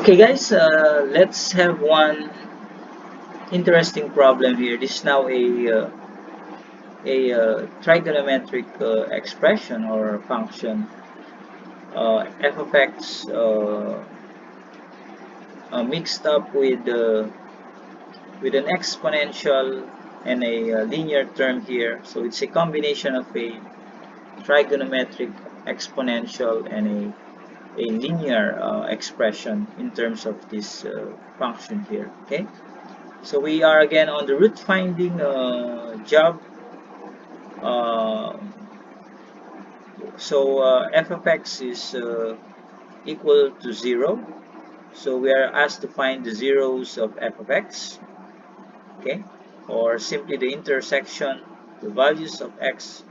Okay guys, let's have one interesting problem here. This is now a trigonometric expression or function, f of x mixed up with an exponential and a linear term here. So it's a combination of a trigonometric exponential and a linear expression in terms of this function here. Okay. So we are again on the root finding job. Uh, f of x is equal to 0. So we are asked to find the zeros of f of x, okay, or simply the intersection, the values of x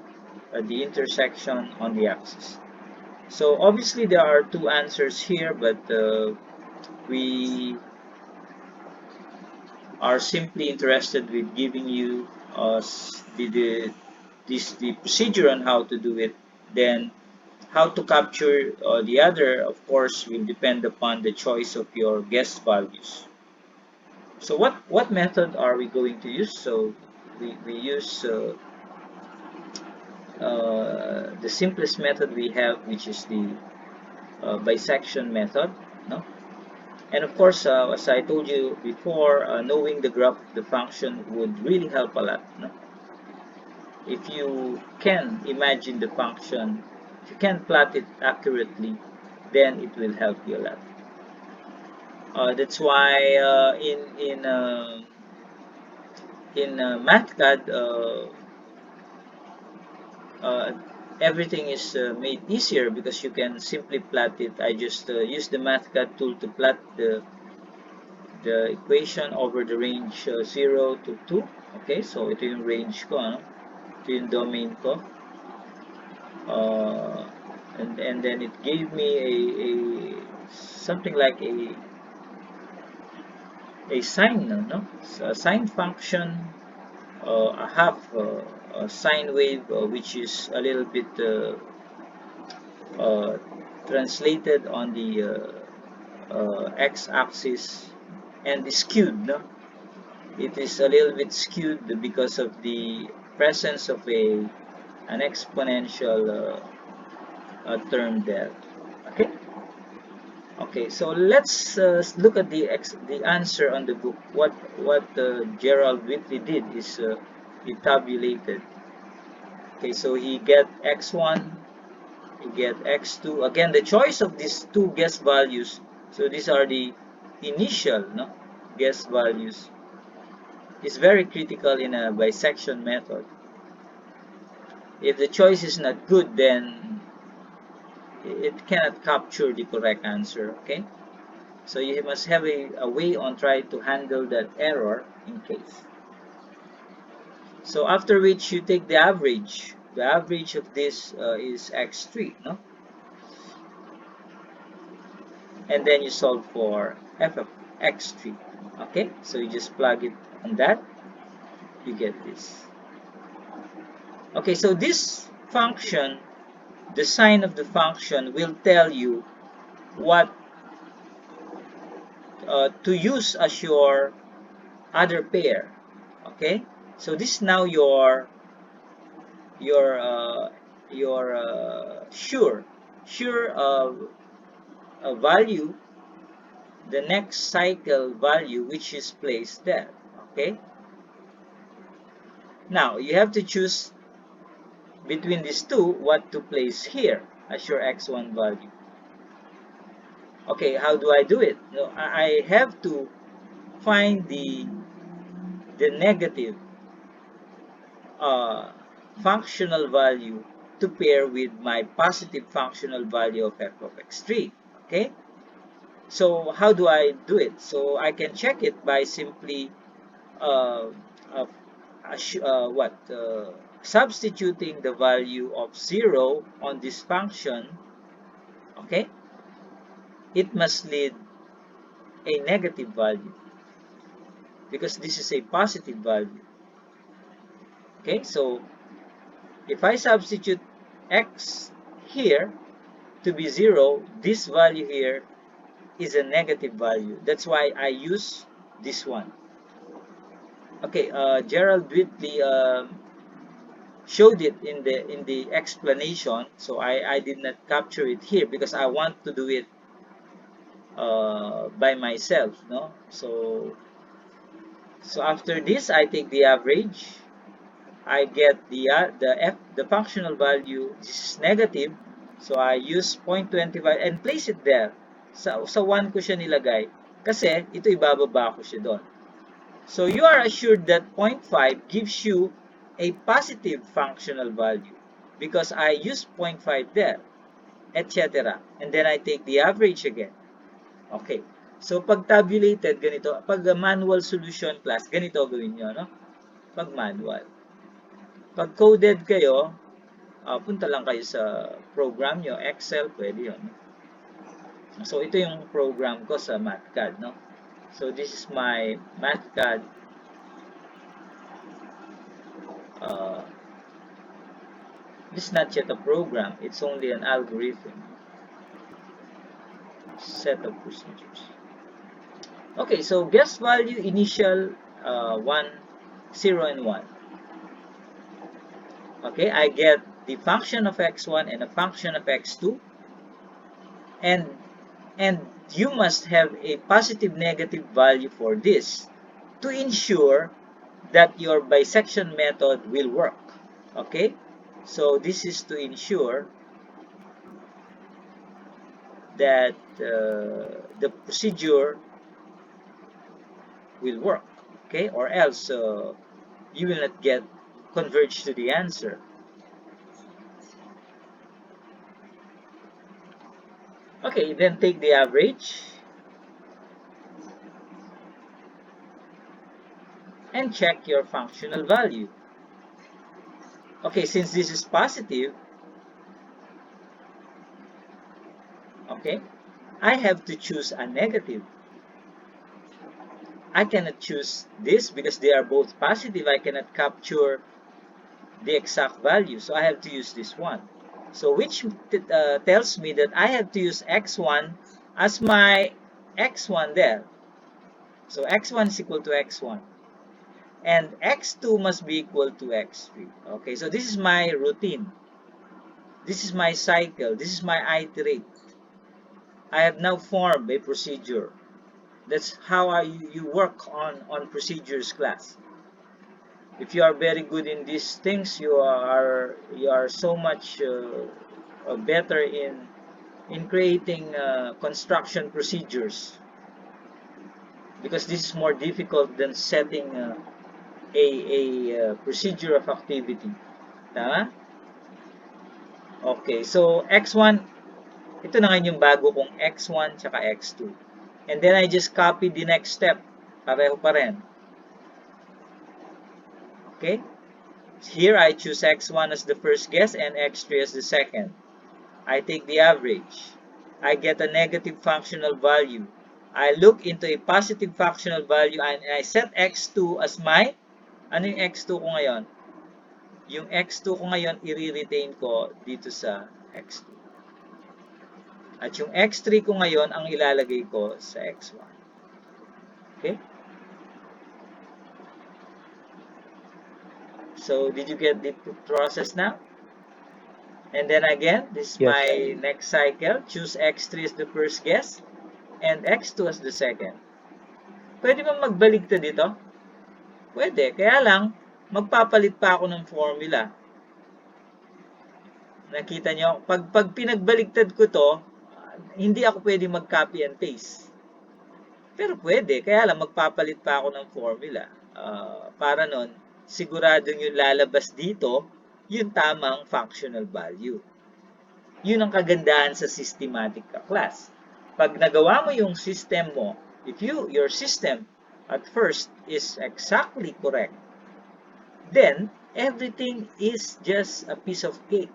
at the intersection on the axis. So obviously there are two answers here, but we are simply interested with giving you the procedure on how to do it. Then how to capture the other, of course, will depend upon the choice of your guess values. So what method are we going to use? So we use the simplest method we have, which is the bisection method, no? And of course, as I told you before, knowing the graph of the function would really help a lot, no? If you can imagine the function, if you can plot it accurately, then it will help you a lot. That's why in MathCAD, uh, everything is made easier because you can simply plot it. I just use the MathCAD tool to plot the equation over the range 0 to 2. Okay, so ito yung range ko, ano? Ito yung domain ko. And then it gave me a something like a sine, no? So a sine function, a half a sine wave, which is a little bit translated on the x-axis and skewed, no? It is a little bit skewed because of the presence of an exponential term there. Okay. Okay, so let's look at the answer on the book. What Gerald Whitley did is he tabulated. Okay, so he get x1, he get x2. Again, the choice of these two guess values. So these are the initial, no, guess values. Is very critical in a bisection method. If the choice is not good, then it cannot capture the correct answer. Okay. So you must have a way on trying to handle that error in case. So after which you take the average. The average of this is x3, no? And then you solve for f of x3. Okay, so you just plug it on that, you get this. Okay, so this function, the sign of the function will tell you what to use as your other pair. Okay, so this is now your sure value, the next cycle value which is placed there. Okay, now you have to choose between these two what to place here as your x1 value. Okay, how do I do it? No, I have to find the negative functional value to pair with my positive functional value of f of x3. Okay, so how do I do it? So I can check it by simply substituting the value of 0 on this function. Okay, it must lead a negative value because this is a positive value. Okay, so if I substitute x here to be 0, this value here is a negative value. That's why I use this one. Okay, Gerald Whitley showed it in the explanation, so I did not capture it here because I want to do it by myself, no? So after this, I take the average. I get the functional value. This is negative, so I use 0.25 and place it there. Sa 1 ko siya nilagay kasi ito ibababa ko siya doon. So you are assured that 0.5 gives you a positive functional value because I use 0.5 there, etc. And then I take the average again. Okay. So pag tabulated, ganito. Pag manual solution class, ganito gawin nyo, no? Pag manual. Pag coded kayo, punta lang kayo sa program nyo, Excel, pwede yun. So ito yung program ko sa MathCAD, no? So this is my MathCAD this is not yet a program, it's only an algorithm. Set of procedures. Okay, so guess value initial 1, 0, and 1. Okay, I get the function of x1 and a function of x2. And you must have a positive negative value for this to ensure that your bisection method will work. Okay, so this is to ensure that the procedure will work, okay, or else you will not get converged to the answer. Okay, then take the average and check your functional value. Okay, since this is positive, okay, I have to choose a negative. I cannot choose this because they are both positive. I cannot capture the exact value, so I have to use this one. So which tells me that I have to use x1 as my x1 there. So x1 is equal to x1. And x2 must be equal to x3. Okay, so this is my routine. This is my cycle. This is my iterate. I have now formed a procedure. That's how you work on procedures class. If you are very good in these things, you are so much better in creating construction procedures, because this is more difficult than setting a procedure of activity. Tama? Okay, so x1, ito na ngayon yung bago kong x1 tsaka x2. And then I just copy the next step. Pareho pa rin. Okay? Here I choose x1 as the first guess and x3 as the second. I take the average. I get a negative functional value. I look into a positive functional value and I set x2 as my, ano yung x2 ko ngayon? Yung x2 ko ngayon, i-retain ko dito sa x2. At yung x3 ko ngayon, ang ilalagay ko sa x1. Okay? So, did you get the process now? And then again, this is Yes. my next cycle. Choose x3 as the first guess and x2 as the second. Pwede ba magbaligtad dito? Pwede. Kaya lang, magpapalit pa ako ng formula. Nakita nyo? Pag pinagbaligtad ko to, hindi ako pwede mag-copy and paste. Pero pwede. Kaya lang, magpapalit pa ako ng formula. Para nun, siguradong yung lalabas dito, yung tamang functional value. Yun ang kagandahan sa systematic class. Pag nagawa mo yung system mo, if your system at first is exactly correct, then everything is just a piece of cake.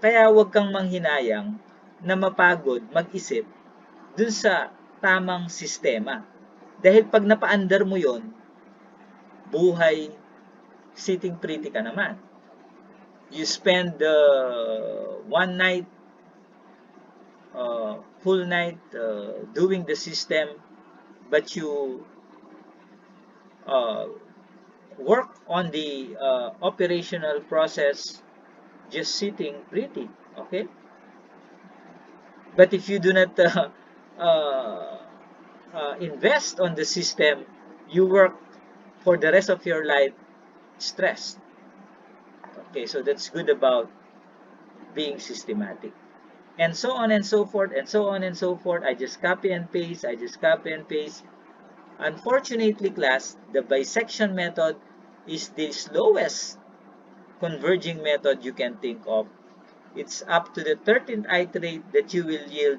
Kaya huwag kang manghinayang na mapagod mag-isip dun sa tamang sistema. Dahil pag napaandar mo yon, buhay, sitting pretty ka naman. You spend one night whole night doing the system, but you uh, work on the operational process just sitting pretty, okay? But if you do not uh, invest on the system, you work for the rest of your life stressed. Okay, so that's good about being systematic. And so on and so forth, and so on and so forth. I just copy and paste, I just copy and paste. Unfortunately, class, the bisection method is the slowest converging method you can think of. It's up to the 13th iterate that you will yield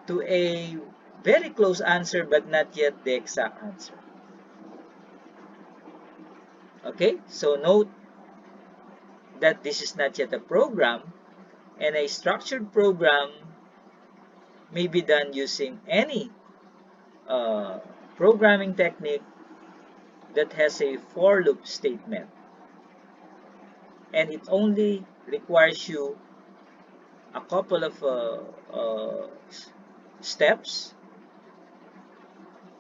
to a very close answer but not yet the exact answer. Okay, so note that this is not yet a program, and a structured program may be done using any uh, programming technique that has a for loop statement, and it only requires you a couple of steps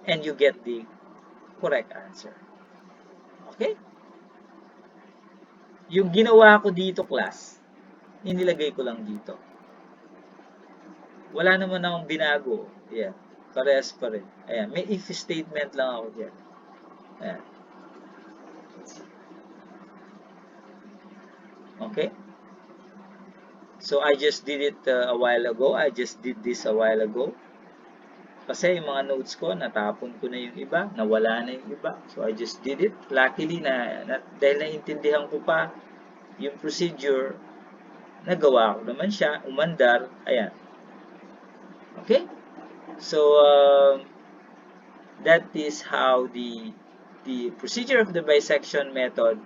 and you get the correct answer. Okay? Yung ginawa ko dito, class, inilagay ko lang dito. Wala naman akong binago. Yeah. Parehas pa rin. Ayan. May if statement lang ako dyan. Ayan. Okay? So, I just did it a while ago. I just did this a while ago. Kasi yung mga notes ko, natapon ko na yung iba. Nawala na yung iba. So, I just did it. Luckily, dahil naintindihan ko pa yung procedure, nagawa ko naman siya. Umandar. Ayan. Okay? So, that is how the procedure of the bisection method,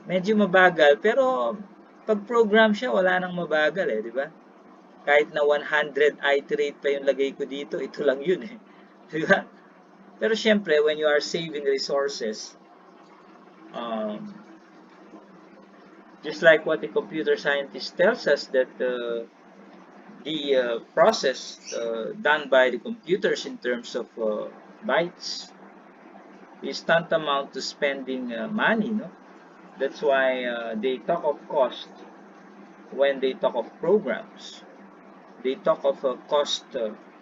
medyo mabagal, pero pag program siya, wala nang mabagal eh, di ba? Kahit na 100 iterate pa yung lagay ko dito, ito lang yun eh. Di ba? Pero syempre, when you are saving resources, just like what the computer scientist tells us that the process done by the computers in terms of bytes is tantamount to spending money, no? That's why they talk of cost when they talk of programs. They talk of cost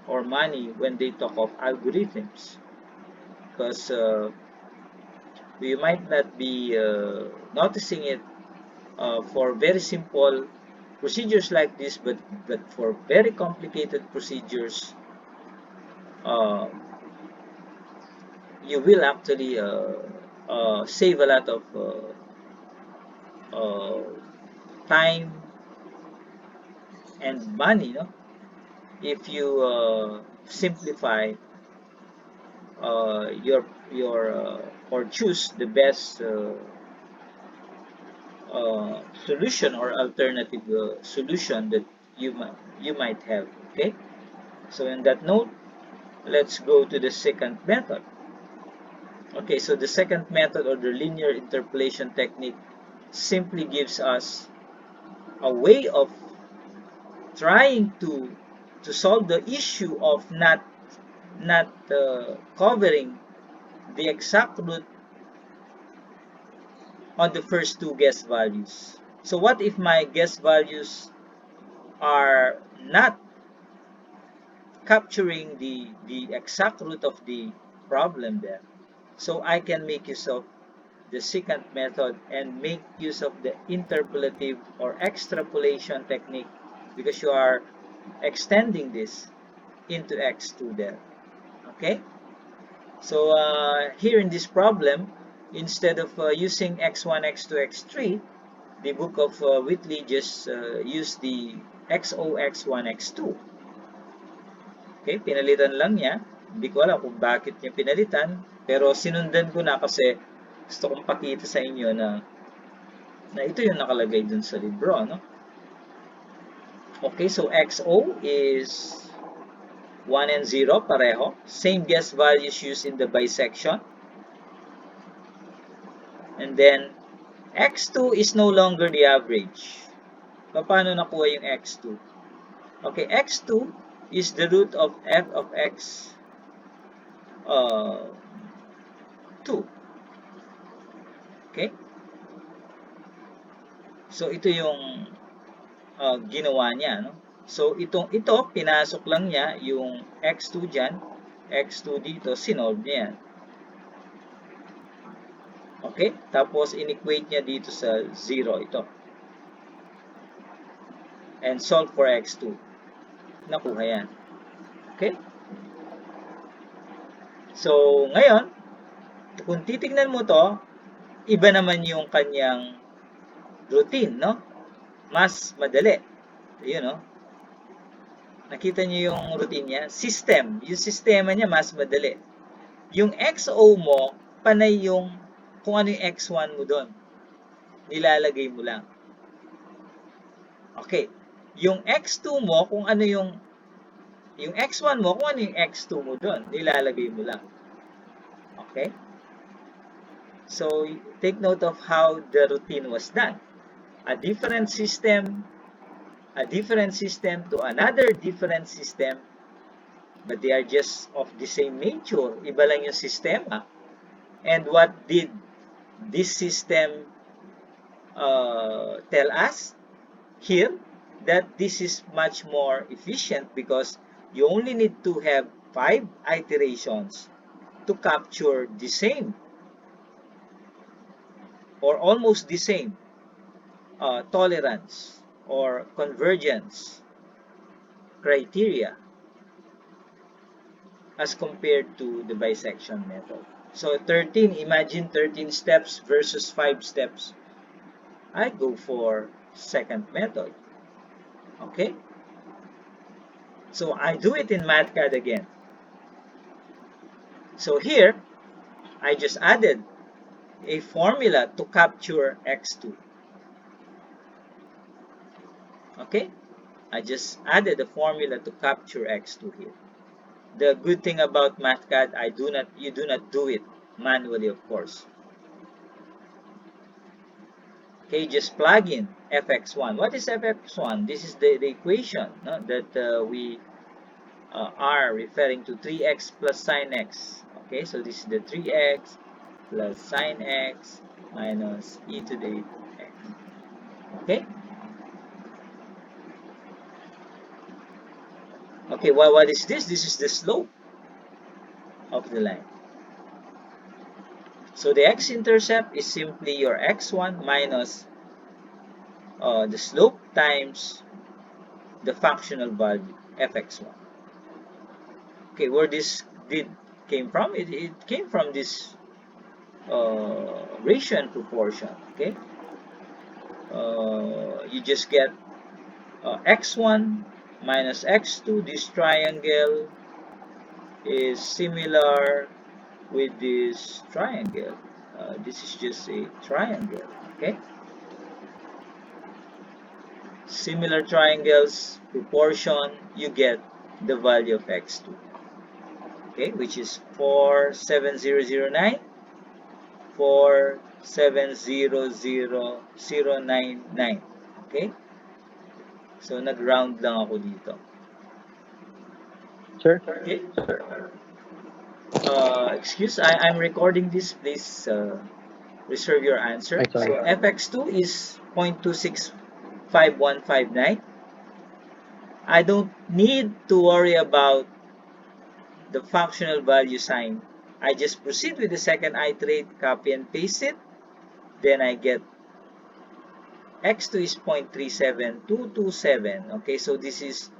or money when they talk of algorithms. Because we might not be noticing it for very simple procedures like this, but for very complicated procedures, uh, you will actually save a lot of time and money, no? If you simplify your or choose the best solution or alternative solution that you might have. Okay, so in that note, let's go to the second method. Okay, so the second method, or the linear interpolation technique, simply gives us a way of trying to solve the issue of not covering the exact root on the first two guess values. So what if my guess values are not capturing the exact root of the problem there? So I can make use of the second method and make use of the interpolative or extrapolation technique, because you are extending this into x2 there. Okay? So here in this problem, instead of using x1, x2, x3, the book of Whitley just used the xo, x1, x2. Okay, pinalitan lang niya. Hindi ko alam kung bakit niya pinalitan, pero sinundan ko na kasi gusto kong pakita sa inyo na ito yung nakalagay dun sa libro, no? Okay, so xo is 1 and 0, pareho. Same guess values used in the bisection. And then, x2 is no longer the average. Paano nakuha yung x2? Okay, x2 is the root of f of x 2. Okay? So, ito yung ginawa niya. No? So, ito, pinasok lang niya yung x2 dyan, x2 dito, sinolve niya yan. Okay? Tapos, inequate niya dito sa 0 ito. And solve for x2. Nakuha yan. Okay? So, ngayon, kung titignan mo to, iba naman yung kanyang routine, no? Mas madali. Yun, no? Nakita niyo yung routine niya? System. Yung sistema niya mas madali. Yung XO mo, panay yung kung ano yung X1 mo doon. Nilalagay mo lang. Okay. Yung X2 mo, kung ano yung X1 mo, kung ano yung X2 mo doon. Nilalagay mo lang. Okay? So, take note of how the routine was done. A different system to another different system, but they are just of the same nature. Iba lang yung sistema. And what did this system tell us here? That this is much more efficient because you only need to have 5 iterations to capture the same or almost the same tolerance or convergence criteria as compared to the bisection method. So 13, imagine 13 steps versus 5 steps. I go for second method. Okay? So I do it in MathCAD again. So here, I just added a formula to capture x2. Okay? I just added a formula to capture x2 here. The good thing about MathCAD, you do not do it manually, of course. Okay, just plug in fx1. What is fx1? This is the equation, no, that we are referring to 3x plus sine x. Okay, so this is the 3x plus sine x minus e to the 8x. Okay? Okay, well, what is this? This is the slope of the line. So the x-intercept is simply your x1 minus the slope times the functional value fx1. Okay, where this came from? It came from this ratio and proportion. Okay, you just get x1 minus x2. This triangle is similar with this triangle. This is just a triangle. Okay, similar triangles, proportion, you get the value of x2. Okay, which is 47009, 4700099. Okay, so nag-round lang ako dito. Sir? Okay. Excuse, I'm recording this. Please reserve your answer. So fx2 is 0.265159. I don't need to worry about the functional value sign. I just proceed with the second iterate, copy and paste it. Then I get x2 is 0.37227. Okay, so this is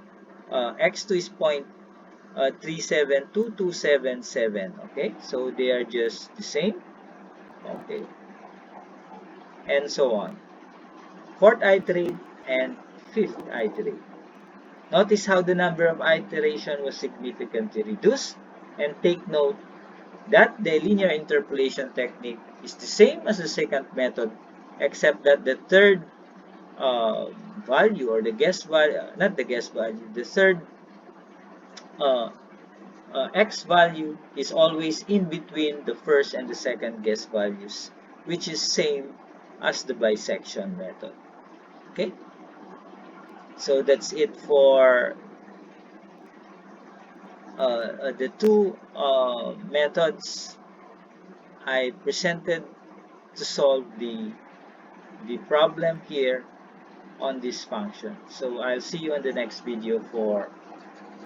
x2 is 0.37227. Okay, so they are just the same. Okay, and so on. Fourth iterate and fifth iterate. Notice how the number of iteration was significantly reduced, and take note that the linear interpolation technique is the same as the second method, except that the third value, or the guess value, not the guess value, the third x value is always in between the first and the second guess values, which is same as the bisection method. Okay? So that's it for the two methods I presented to solve the problem here on this function. So I'll see you in the next video for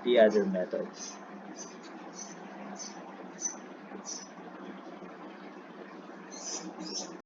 the other methods.